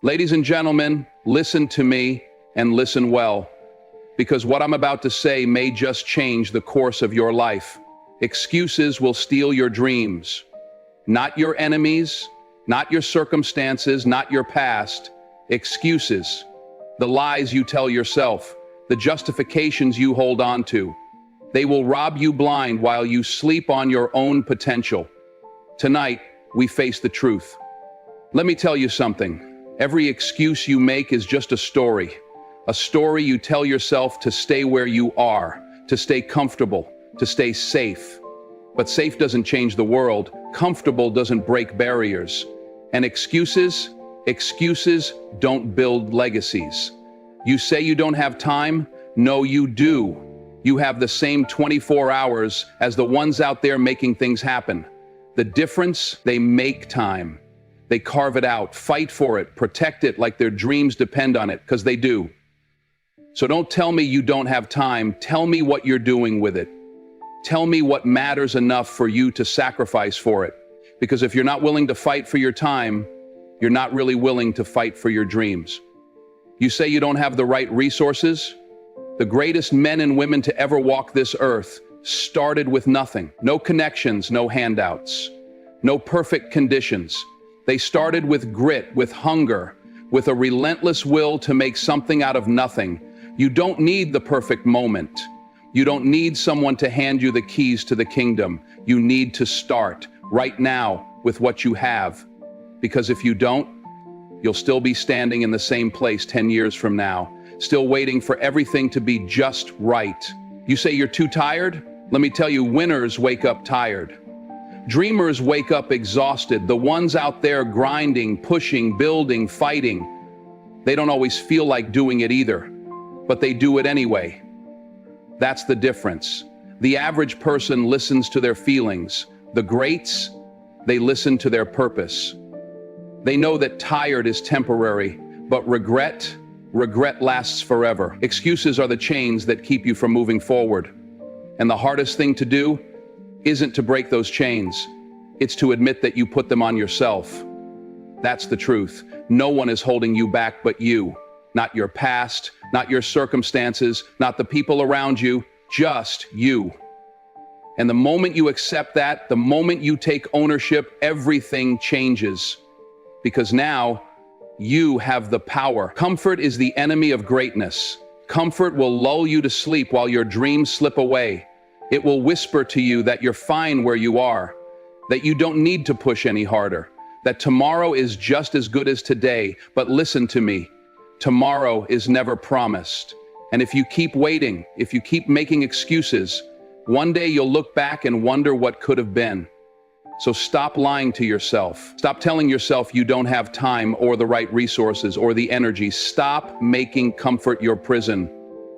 Ladies and gentlemen, listen to me and listen well, because what I'm about to say may just change the course of your life. Excuses will steal your dreams. Not your enemies, not your circumstances, not your past. Excuses. The lies you tell yourself, the justifications you hold on to. They will rob you blind while you sleep on your own potential. Tonight, we face the truth. Let me tell you something. Every excuse you make is just a story you tell yourself to stay where you are, to stay comfortable, to stay safe. But safe doesn't change the world. Comfortable doesn't break barriers. And excuses don't build legacies. You say you don't have time? No, you do. You have the same 24 hours as the ones out there making things happen. The difference, they make time. They carve it out, fight for it, protect it like their dreams depend on it, because they do. So don't tell me you don't have time. Tell me what you're doing with it. Tell me what matters enough for you to sacrifice for it. Because if you're not willing to fight for your time, you're not really willing to fight for your dreams. You say you don't have the right resources? The greatest men and women to ever walk this earth started with nothing. No connections, no handouts, no perfect conditions. They started with grit, with hunger, with a relentless will to make something out of nothing. You don't need the perfect moment. You don't need someone to hand you the keys to the kingdom. You need to start right now with what you have. Because if you don't, you'll still be standing in the same place 10 years from now, still waiting for everything to be just right. You say you're too tired? Let me tell you, winners wake up tired. Dreamers wake up exhausted. The ones out there grinding, pushing, building, fighting. They don't always feel like doing it either, but they do it anyway. That's the difference. The average person listens to their feelings. The greats, they listen to their purpose. They know that tired is temporary, but regret lasts forever. Excuses are the chains that keep you from moving forward. And the hardest thing to do isn't to break those chains. It's to admit that you put them on yourself. That's the truth. No one is holding you back but you. Not your past, not your circumstances, not the people around you, just you. And the moment you accept that, the moment you take ownership, everything changes. Because now, you have the power. Comfort is the enemy of greatness. Comfort will lull you to sleep while your dreams slip away. It will whisper to you that you're fine where you are, that you don't need to push any harder, that tomorrow is just as good as today. But listen to me, tomorrow is never promised. And if you keep waiting, if you keep making excuses, one day you'll look back and wonder what could have been. So stop lying to yourself. Stop telling yourself you don't have time or the right resources or the energy. Stop making comfort your prison.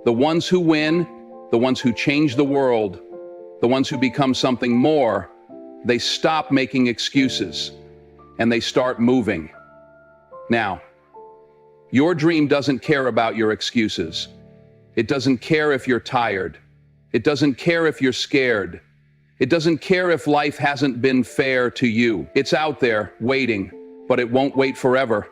The ones who win, the ones who change the world, the ones who become something more, they stop making excuses and they start moving. Now, your dream doesn't care about your excuses. It doesn't care if you're tired. It doesn't care if you're scared. It doesn't care if life hasn't been fair to you. It's out there, waiting, but it won't wait forever.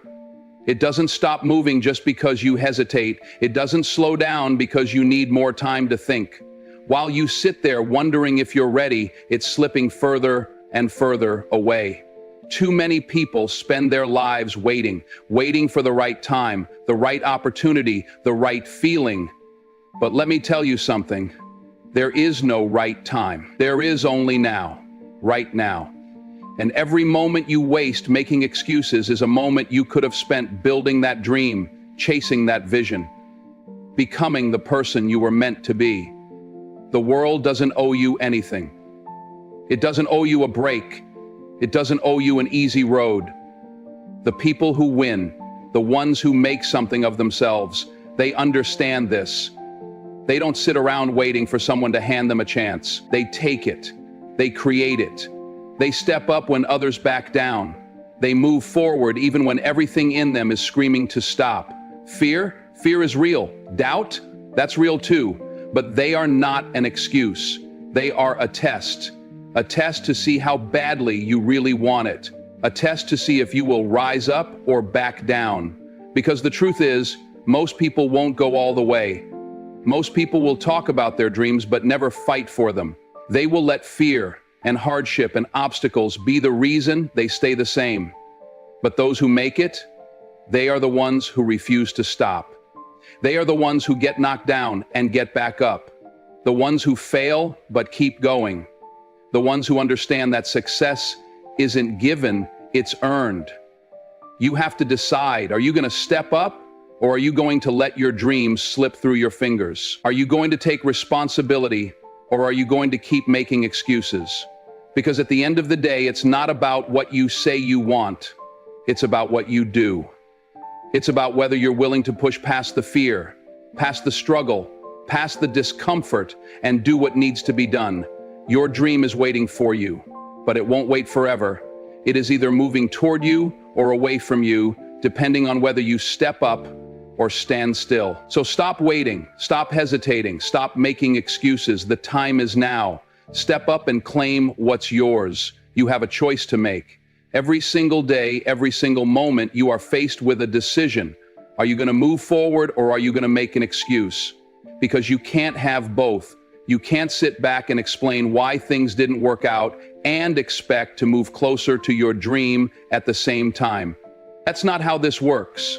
It doesn't stop moving just because you hesitate. It doesn't slow down because you need more time to think. While you sit there wondering if you're ready, it's slipping further and further away. Too many people spend their lives waiting for the right time, the right opportunity, the right feeling. But let me tell you something. There is no right time. There is only now, right now. And every moment you waste making excuses is a moment you could have spent building that dream, chasing that vision, becoming the person you were meant to be. The world doesn't owe you anything. It doesn't owe you a break. It doesn't owe you an easy road. The people who win, the ones who make something of themselves, they understand this. They don't sit around waiting for someone to hand them a chance. They take it. They create it. They step up when others back down. They move forward even when everything in them is screaming to stop. Fear is real. Doubt, that's real too. But they are not an excuse. They are a test to see how badly you really want it. A test to see if you will rise up or back down. Because the truth is, most people won't go all the way. Most people will talk about their dreams but never fight for them. They will let fear and hardship and obstacles be the reason they stay the same. But those who make it, they are the ones who refuse to stop. They are the ones who get knocked down and get back up. The ones who fail but keep going. The ones who understand that success isn't given, it's earned. You have to decide, are you going to step up? Or are you going to let your dreams slip through your fingers? Are you going to take responsibility, or are you going to keep making excuses? Because at the end of the day, it's not about what you say you want. It's about what you do. It's about whether you're willing to push past the fear, past the struggle, past the discomfort, and do what needs to be done. Your dream is waiting for you, but it won't wait forever. It is either moving toward you or away from you, depending on whether you step up or stand still. So stop waiting, stop hesitating, stop making excuses. The time is now. Step up and claim what's yours. You have a choice to make. Every single day, every single moment, you are faced with a decision. Are you going to move forward, or are you going to make an excuse? Because you can't have both. You can't sit back and explain why things didn't work out and expect to move closer to your dream at the same time. That's not how this works.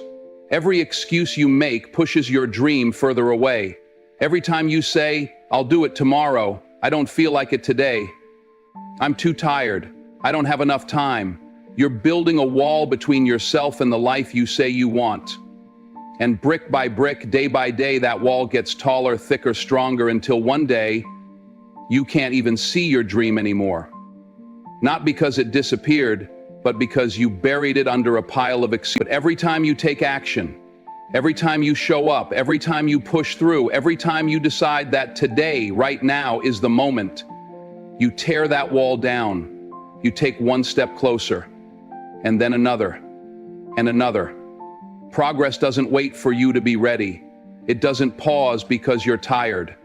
Every excuse you make pushes your dream further away. Every time you say, I'll do it tomorrow, I don't feel like it today, I'm too tired, I don't have enough time, you're building a wall between yourself and the life you say you want. And brick by brick, day by day, that wall gets taller, thicker, stronger, until one day, you can't even see your dream anymore. Not because it disappeared, but because you buried it under a pile of excuses. But every time you take action, every time you show up, every time you push through, every time you decide that today, right now, is the moment, you tear that wall down. You take one step closer, and then another, and another. Progress doesn't wait for you to be ready. It doesn't pause because you're tired.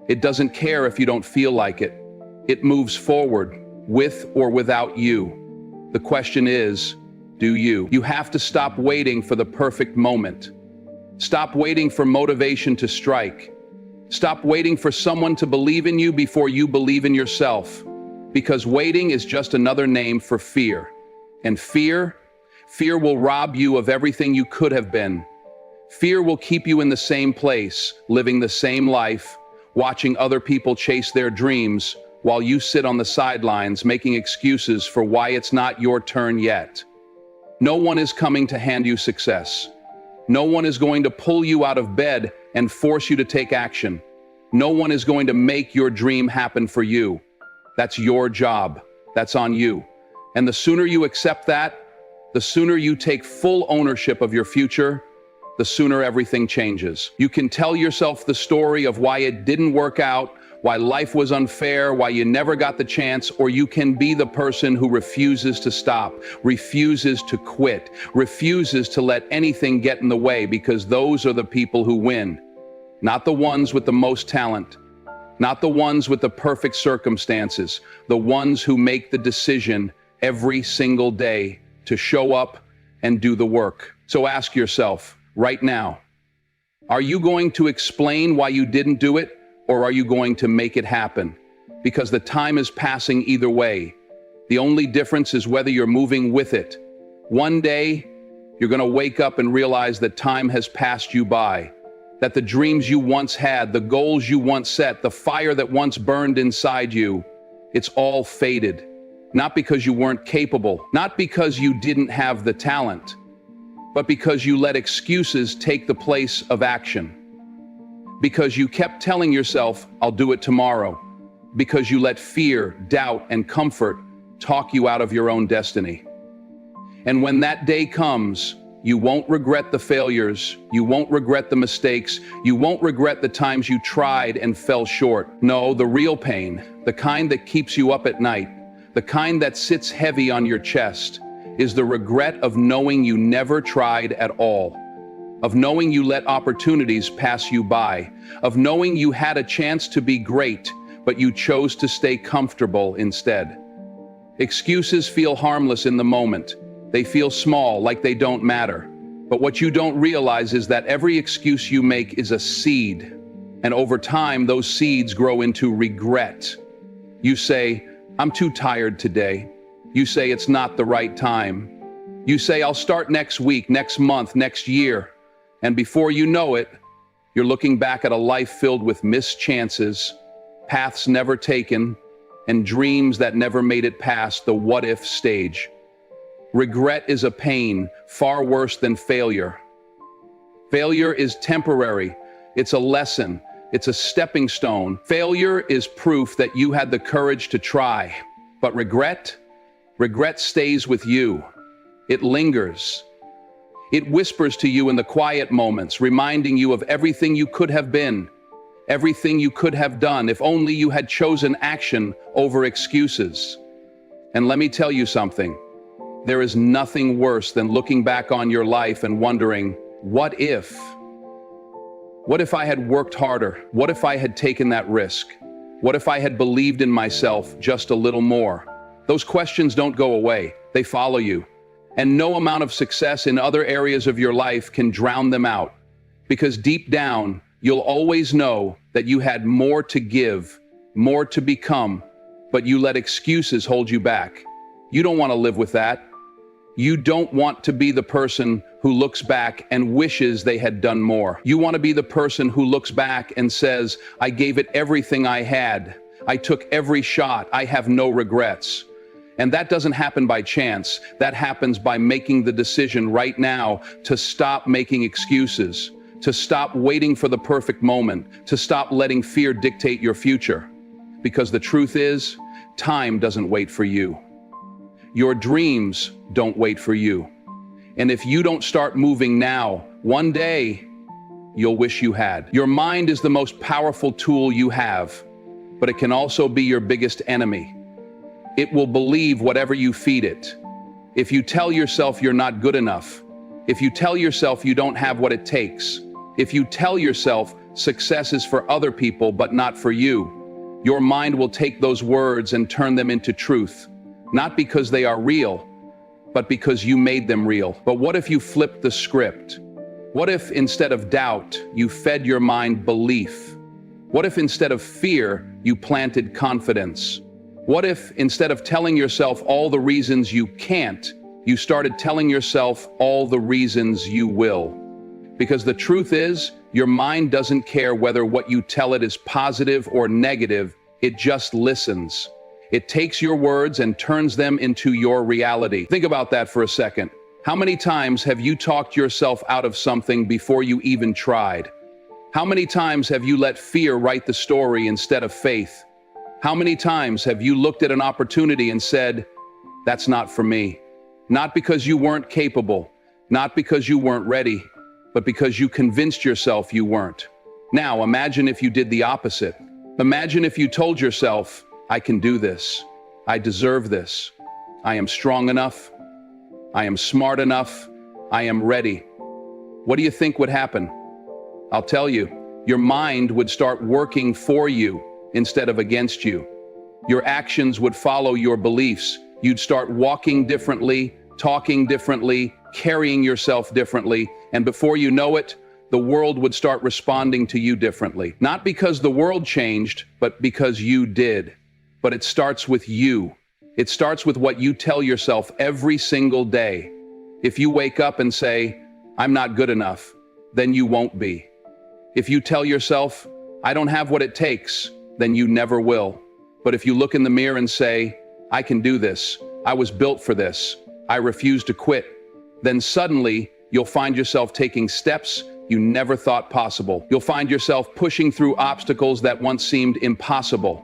It doesn't care if you don't feel like it. It moves forward, with or without you. The question is, do you? You have to stop waiting for the perfect moment. Stop waiting for motivation to strike. Stop waiting for someone to believe in you before you believe in yourself. Because waiting is just another name for fear. And fear will rob you of everything you could have been. Fear will keep you in the same place, living the same life, watching other people chase their dreams, while you sit on the sidelines making excuses for why it's not your turn yet. No one is coming to hand you success. No one is going to pull you out of bed and force you to take action. No one is going to make your dream happen for you. That's your job. That's on you. And the sooner you accept that, the sooner you take full ownership of your future, the sooner everything changes. You can tell yourself the story of why it didn't work out, why life was unfair, why you never got the chance, or you can be the person who refuses to stop, refuses to quit, refuses to let anything get in the way, because those are the people who win. Not the ones with the most talent, not the ones with the perfect circumstances, the ones who make the decision every single day to show up and do the work. So ask yourself right now, are you going to explain why you didn't do it? Or are you going to make it happen? Because the time is passing either way. The only difference is whether you're moving with it. One day, you're going to wake up and realize that time has passed you by, that the dreams you once had, the goals you once set, the fire that once burned inside you, it's all faded. Not because you weren't capable, not because you didn't have the talent, but because you let excuses take the place of action. Because you kept telling yourself, I'll do it tomorrow. Because you let fear, doubt, and comfort talk you out of your own destiny. And when that day comes, you won't regret the failures, you won't regret the mistakes, you won't regret the times you tried and fell short. No, the real pain, the kind that keeps you up at night, the kind that sits heavy on your chest, is the regret of knowing you never tried at all. Of knowing you let opportunities pass you by, of knowing you had a chance to be great, but you chose to stay comfortable instead. Excuses feel harmless in the moment. They feel small, like they don't matter. But what you don't realize is that every excuse you make is a seed. And over time, those seeds grow into regret. You say, I'm too tired today. You say it's not the right time. You say, I'll start next week, next month, next year. And before you know it, you're looking back at a life filled with missed chances, paths never taken, and dreams that never made it past the what-if stage. Regret is a pain far worse than failure. Failure is temporary. It's a lesson. It's a stepping stone. Failure is proof that you had the courage to try. But regret stays with you. It lingers. It whispers to you in the quiet moments, reminding you of everything you could have been, everything you could have done if only you had chosen action over excuses. And let me tell you something. There is nothing worse than looking back on your life and wondering, what if? What if I had worked harder? What if I had taken that risk? What if I had believed in myself just a little more? Those questions don't go away. They follow you. And no amount of success in other areas of your life can drown them out. Because deep down, you'll always know that you had more to give, more to become, but you let excuses hold you back. You don't want to live with that. You don't want to be the person who looks back and wishes they had done more. You want to be the person who looks back and says, I gave it everything I had. I took every shot. I have no regrets. And that doesn't happen by chance. That happens by making the decision right now to stop making excuses, to stop waiting for the perfect moment, to stop letting fear dictate your future. Because the truth is, time doesn't wait for you. Your dreams don't wait for you. And if you don't start moving now, one day, you'll wish you had. Your mind is the most powerful tool you have, but it can also be your biggest enemy. It will believe whatever you feed it. If you tell yourself you're not good enough, if you tell yourself you don't have what it takes, if you tell yourself success is for other people but not for you, your mind will take those words and turn them into truth. Not because they are real, but because you made them real. But what if you flipped the script? What if instead of doubt, you fed your mind belief? What if instead of fear, you planted confidence? What if instead of telling yourself all the reasons you can't, you started telling yourself all the reasons you will? Because the truth is, your mind doesn't care whether what you tell it is positive or negative, it just listens. It takes your words and turns them into your reality. Think about that for a second. How many times have you talked yourself out of something before you even tried? How many times have you let fear write the story instead of faith? How many times have you looked at an opportunity and said, that's not for me? Not because you weren't capable, not because you weren't ready, but because you convinced yourself you weren't. Now, imagine if you did the opposite. Imagine if you told yourself, I can do this. I deserve this. I am strong enough. I am smart enough. I am ready. What do you think would happen? I'll tell you, your mind would start working for you instead of against you. Your actions would follow your beliefs. You'd start walking differently, talking differently, carrying yourself differently, and before you know it, the world would start responding to you differently. Not because the world changed, but because you did. But it starts with you. It starts with what you tell yourself every single day. If you wake up and say, I'm not good enough, then you won't be. If you tell yourself, I don't have what it takes, then you never will. But if you look in the mirror and say, I can do this, I was built for this, I refuse to quit, then suddenly you'll find yourself taking steps you never thought possible. You'll find yourself pushing through obstacles that once seemed impossible.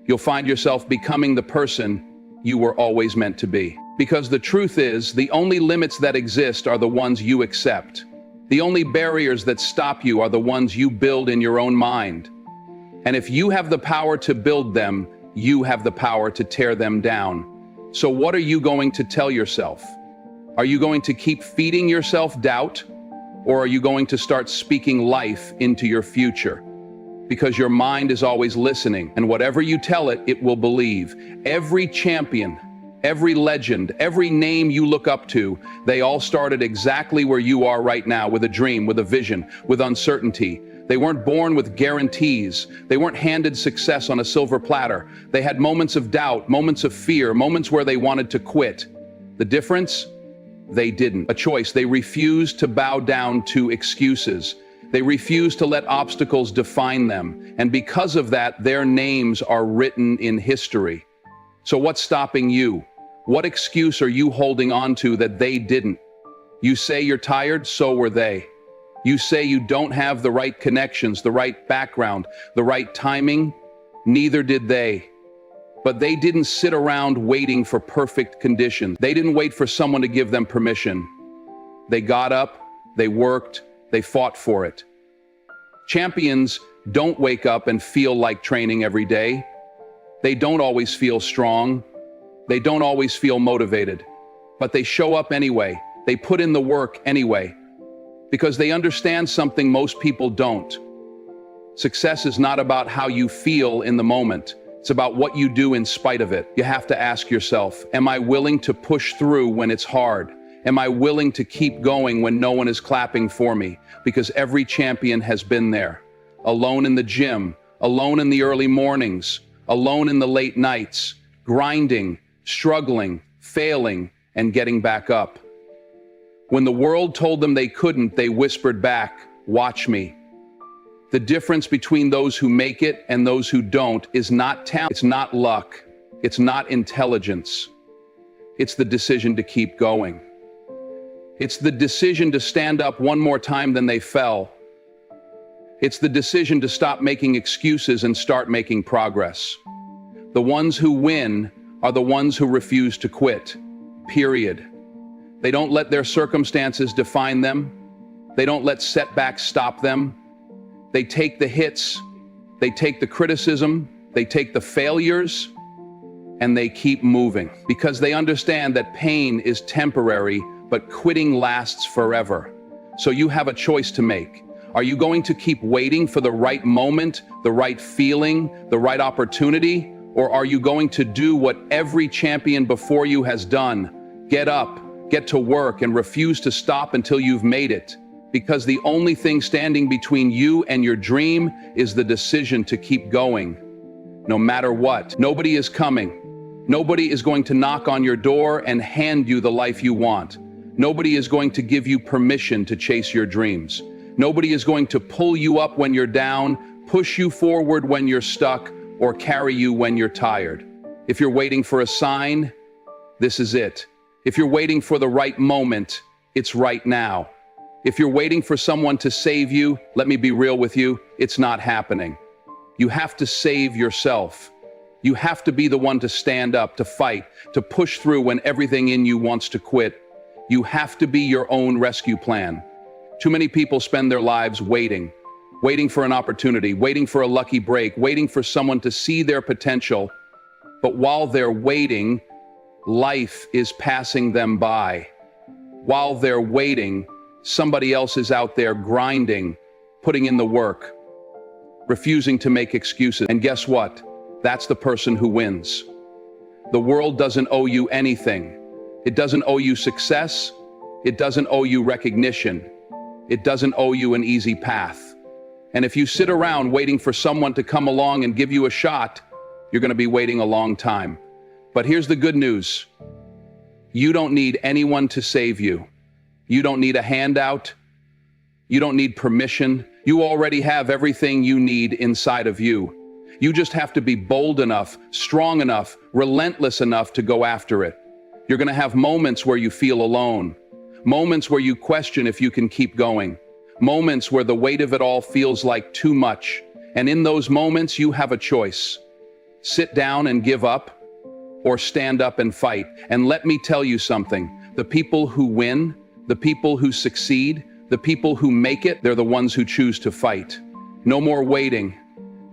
You'll find yourself becoming the person you were always meant to be. Because the truth is, the only limits that exist are the ones you accept. The only barriers that stop you are the ones you build in your own mind. And if you have the power to build them, you have the power to tear them down. So what are you going to tell yourself? Are you going to keep feeding yourself doubt? Or are you going to start speaking life into your future? Because your mind is always listening, and whatever you tell it, it will believe. Every champion, Every legend, every name you look up to, they all started exactly where you are right now, with a dream, with a vision, with uncertainty. They weren't born with guarantees. They weren't handed success on a silver platter. They had moments of doubt, moments of fear, moments where they wanted to quit. The difference? They didn't. A choice. They refused to bow down to excuses. They refused to let obstacles define them. And because of that, their names are written in history. So what's stopping you? What excuse are you holding on to that they didn't? You say you're tired, so were they. You say you don't have the right connections, the right background, the right timing. Neither did they. But they didn't sit around waiting for perfect conditions. They didn't wait for someone to give them permission. They got up, they worked, they fought for it. Champions don't wake up and feel like training every day. They don't always feel strong. They don't always feel motivated. But they show up anyway. They put in the work anyway. Because they understand something most people don't. Success is not about how you feel in the moment. It's about what you do in spite of it. You have to ask yourself, am I willing to push through when it's hard? Am I willing to keep going when no one is clapping for me? Because every champion has been there. Alone in the gym, alone in the early mornings, alone in the late nights, grinding, struggling, failing, and getting back up. When the world told them they couldn't, they whispered back, "Watch me." The difference between those who make it and those who don't is not talent, it's not luck, it's not intelligence. It's the decision to keep going. It's the decision to stand up one more time than they fell. It's the decision to stop making excuses and start making progress. The ones who win are the ones who refuse to quit, period. They don't let their circumstances define them. They don't let setbacks stop them. They take the hits, they take the criticism, they take the failures, and they keep moving. Because they understand that pain is temporary, but quitting lasts forever. So you have a choice to make. Are you going to keep waiting for the right moment, the right feeling, the right opportunity? Or are you going to do what every champion before you has done? Get up, get to work, and refuse to stop until you've made it. Because the only thing standing between you and your dream is the decision to keep going. No matter what. Nobody is coming. Nobody is going to knock on your door and hand you the life you want. Nobody is going to give you permission to chase your dreams. Nobody is going to pull you up when you're down, push you forward when you're stuck, or carry you when you're tired. If you're waiting for a sign, this is it. If you're waiting for the right moment, it's right now. If you're waiting for someone to save you, let me be real with you, it's not happening. You have to save yourself. You have to be the one to stand up, to fight, to push through when everything in you wants to quit. You have to be your own rescue plan. Too many people spend their lives waiting for an opportunity, waiting for a lucky break, waiting for someone to see their potential. But while they're waiting, life is passing them by. While they're waiting, somebody else is out there grinding, putting in the work, refusing to make excuses. And guess what? That's the person who wins. The world doesn't owe you anything. It doesn't owe you success. It doesn't owe you recognition. It doesn't owe you an easy path. And if you sit around waiting for someone to come along and give you a shot, you're going to be waiting a long time. But here's the good news. You don't need anyone to save you. You don't need a handout. You don't need permission. You already have everything you need inside of you. You just have to be bold enough, strong enough, relentless enough to go after it. You're going to have moments where you feel alone. Moments where you question if you can keep going. Moments where the weight of it all feels like too much. And in those moments, you have a choice. Sit down and give up, or stand up and fight. And let me tell you something. The people who win, the people who succeed, the people who make it, they're the ones who choose to fight. No more waiting.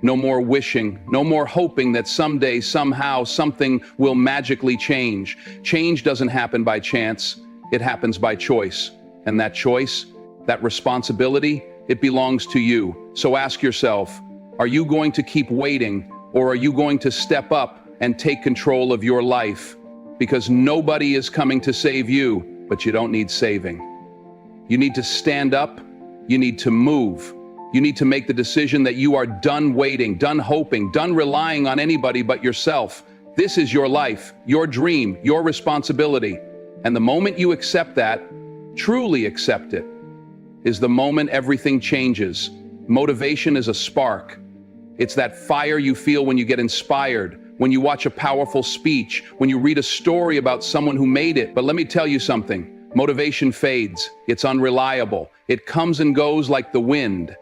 No more wishing, no more hoping that someday, somehow, something will magically change. Change doesn't happen by chance, it happens by choice. And that choice, that responsibility, it belongs to you. So ask yourself, are you going to keep waiting, or are you going to step up and take control of your life? because nobody is coming to save you, but you don't need saving. You need to stand up. You need to move. You need to make the decision that you are done waiting, done hoping, done relying on anybody but yourself. This is your life, your dream, your responsibility. And the moment you accept that, truly accept it, is the moment everything changes. Motivation is a spark. It's that fire you feel when you get inspired, when you watch a powerful speech, when you read a story about someone who made it. But let me tell you something, motivation fades. It's unreliable. It comes and goes like the wind.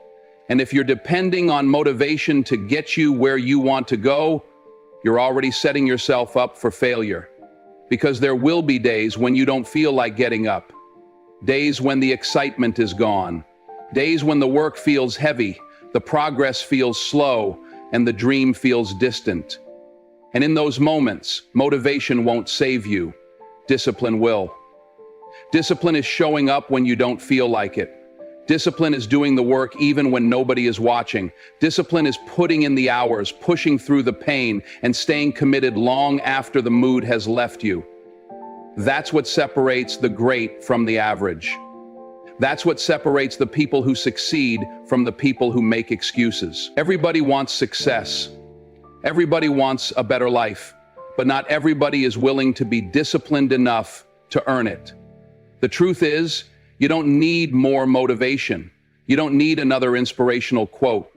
And if you're depending on motivation to get you where you want to go, you're already setting yourself up for failure. Because there will be days when you don't feel like getting up. Days when the excitement is gone. Days when the work feels heavy, the progress feels slow, and the dream feels distant. And in those moments, motivation won't save you. Discipline will. Discipline is showing up when you don't feel like it. Discipline is doing the work even when nobody is watching. Discipline is putting in the hours, pushing through the pain, and staying committed long after the mood has left you. That's what separates the great from the average. That's what separates the people who succeed from the people who make excuses. Everybody wants success. Everybody wants a better life, but not everybody is willing to be disciplined enough to earn it. The truth is, you don't need more motivation. You don't need another inspirational quote.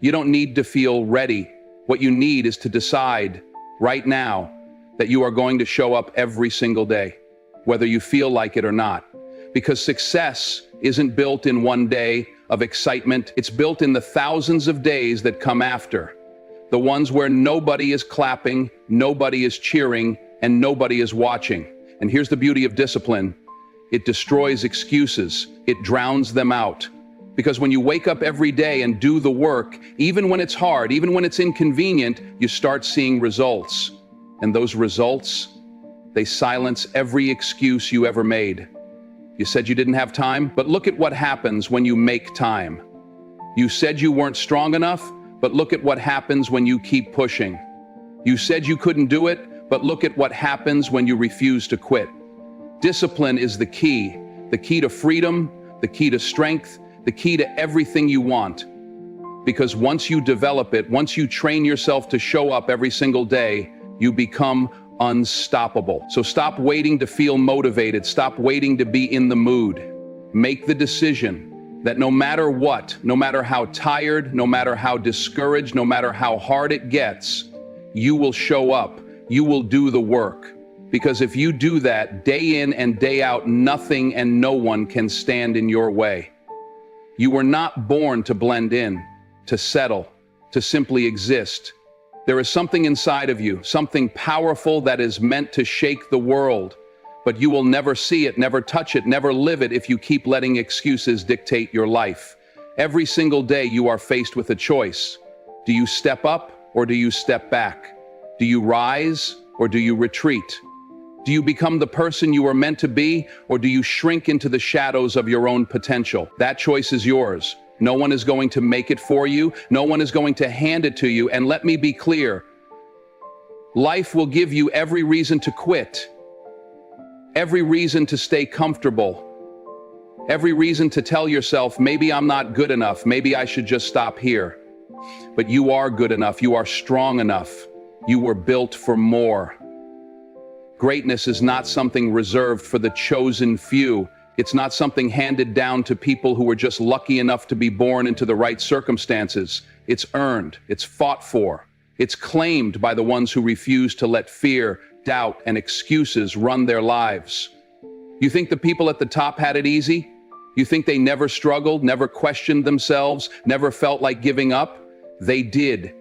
You don't need to feel ready. What you need is to decide right now that you are going to show up every single day, whether you feel like it or not. Because success isn't built in one day of excitement. It's built in the thousands of days that come after. The ones where nobody is clapping, nobody is cheering, and nobody is watching. And here's the beauty of discipline. It destroys excuses. It drowns them out. Because when you wake up every day and do the work, even when it's hard, even when it's inconvenient, you start seeing results. And those results, they silence every excuse you ever made. You said you didn't have time, but look at what happens when you make time. You said you weren't strong enough, but look at what happens when you keep pushing. You said you couldn't do it, but look at what happens when you refuse to quit. Discipline is the key to freedom, the key to strength, the key to everything you want. Because once you develop it, once you train yourself to show up every single day, you become unstoppable. So stop waiting to feel motivated. Stop waiting to be in the mood. Make the decision that no matter what, no matter how tired, no matter how discouraged, no matter how hard it gets, you will show up. You will do the work. Because if you do that day in and day out, nothing and no one can stand in your way. You were not born to blend in, to settle, to simply exist. There is something inside of you, something powerful that is meant to shake the world, but you will never see it, never touch it, never live it if you keep letting excuses dictate your life. Every single day you are faced with a choice. Do you step up or do you step back? Do you rise or do you retreat? Do you become the person you are meant to be, or do you shrink into the shadows of your own potential? That choice is yours. No one is going to make it for you. No one is going to hand it to you. And let me be clear, life will give you every reason to quit, every reason to stay comfortable, every reason to tell yourself, maybe I'm not good enough, maybe I should just stop here. But you are good enough. You are strong enough. You were built for more. Greatness is not something reserved for the chosen few. It's not something handed down to people who were just lucky enough to be born into the right circumstances. It's earned, it's fought for, it's claimed by the ones who refuse to let fear, doubt, and excuses run their lives. You think the people at the top had it easy? You think they never struggled, never questioned themselves, never felt like giving up? They did.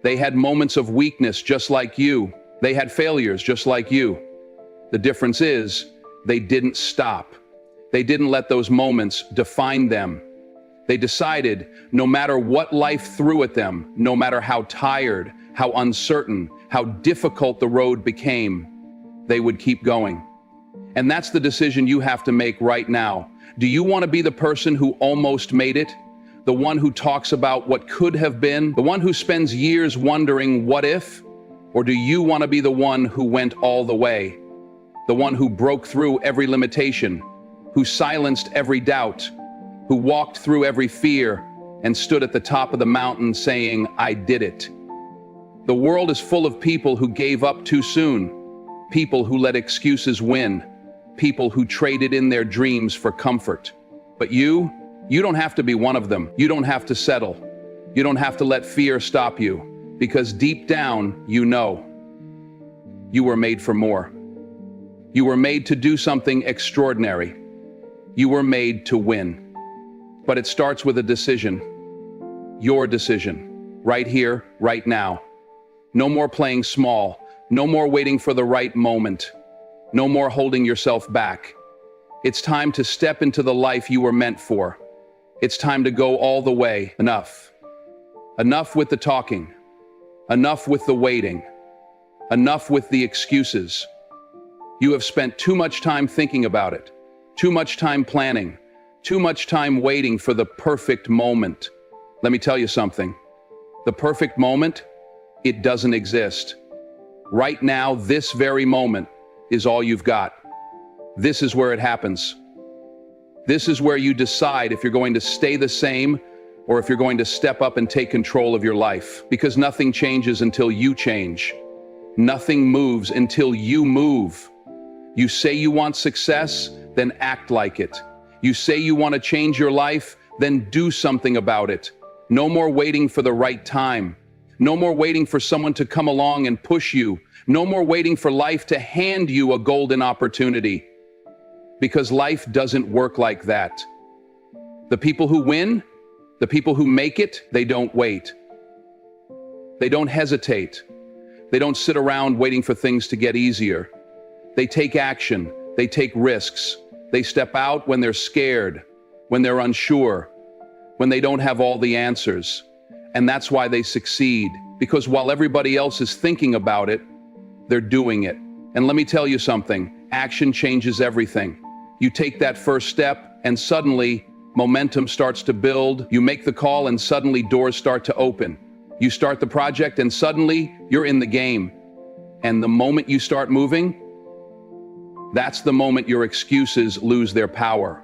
They had moments of weakness just like you. They had failures just like you. The difference is, they didn't stop. They didn't let those moments define them. They decided, no matter what life threw at them, no matter how tired, how uncertain, how difficult the road became, they would keep going. And that's the decision you have to make right now. Do you want to be the person who almost made it? The one who talks about what could have been? The one who spends years wondering what if? Or do you want to be the one who went all the way? the one who broke through every limitation, who silenced every doubt, who walked through every fear and stood at the top of the mountain saying, "I did it." The world is full of people who gave up too soon, people who let excuses win, people who traded in their dreams for comfort. But you don't have to be one of them. You don't have to settle. You don't have to let fear stop you, because deep down, you know you were made for more. You were made to do something extraordinary. You were made to win. But it starts with a decision. Your decision. Right here, right now. No more playing small. No more waiting for the right moment. No more holding yourself back. It's time to step into the life you were meant for. It's time to go all the way. Enough. Enough with the talking. Enough with the waiting. Enough with the excuses. You have spent too much time thinking about it, too much time planning, too much time waiting for the perfect moment. Let me tell you something. The perfect moment, it doesn't exist. Right now, this very moment is all you've got. This is where it happens. This is where you decide if you're going to stay the same or if you're going to step up and take control of your life. Because nothing changes until you change. Nothing moves until you move. You say you want success, then act like it. You say you want to change your life, then do something about it. No more waiting for the right time. No more waiting for someone to come along and push you. No more waiting for life to hand you a golden opportunity. Because life doesn't work like that. The people who win, the people who make it, they don't wait. They don't hesitate. They don't sit around waiting for things to get easier. They take action. They take risks. They step out when they're scared, when they're unsure, when they don't have all the answers. And that's why they succeed. Because while everybody else is thinking about it, they're doing it. And let me tell you something, action changes everything. You take that first step and suddenly momentum starts to build. You make the call and suddenly doors start to open. You start the project and suddenly you're in the game. And the moment you start moving, that's the moment your excuses lose their power.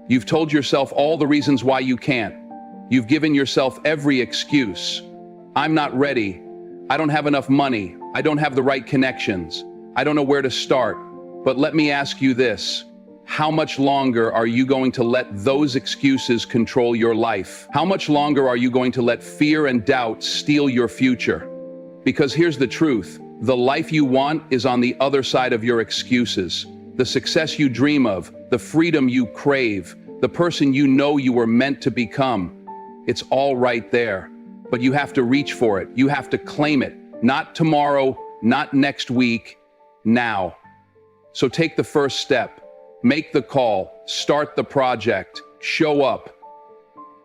You've told yourself all the reasons why you can't. You've given yourself every excuse. I'm not ready. I don't have enough money. I don't have the right connections. I don't know where to start. But let me ask you this. How much longer are you going to let those excuses control your life? How much longer are you going to let fear and doubt steal your future? Because here's the truth. The life you want is on the other side of your excuses. The success you dream of, the freedom you crave, the person you know you were meant to become. It's all right there. But you have to reach for it. You have to claim it. Not tomorrow, not next week, now. So take the first step. Make the call. Start the project. Show up.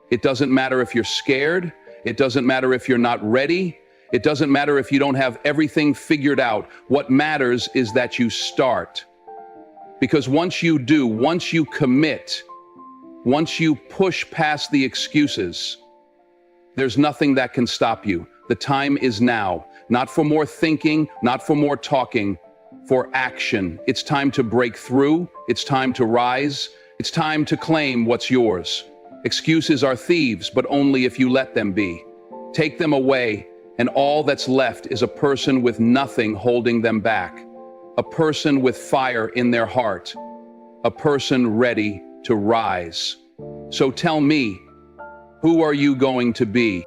It doesn't matter if you're scared. It doesn't matter if you're not ready. It doesn't matter if you don't have everything figured out. What matters is that you start. Because once you do, once you commit, once you push past the excuses, there's nothing that can stop you. The time is now. Not for more thinking, not for more talking, for action. It's time to break through. It's time to rise. It's time to claim what's yours. Excuses are thieves, but only if you let them be. Take them away, and all that's left is a person with nothing holding them back. A person with fire in their heart. A person ready to rise. So tell me, who are you going to be?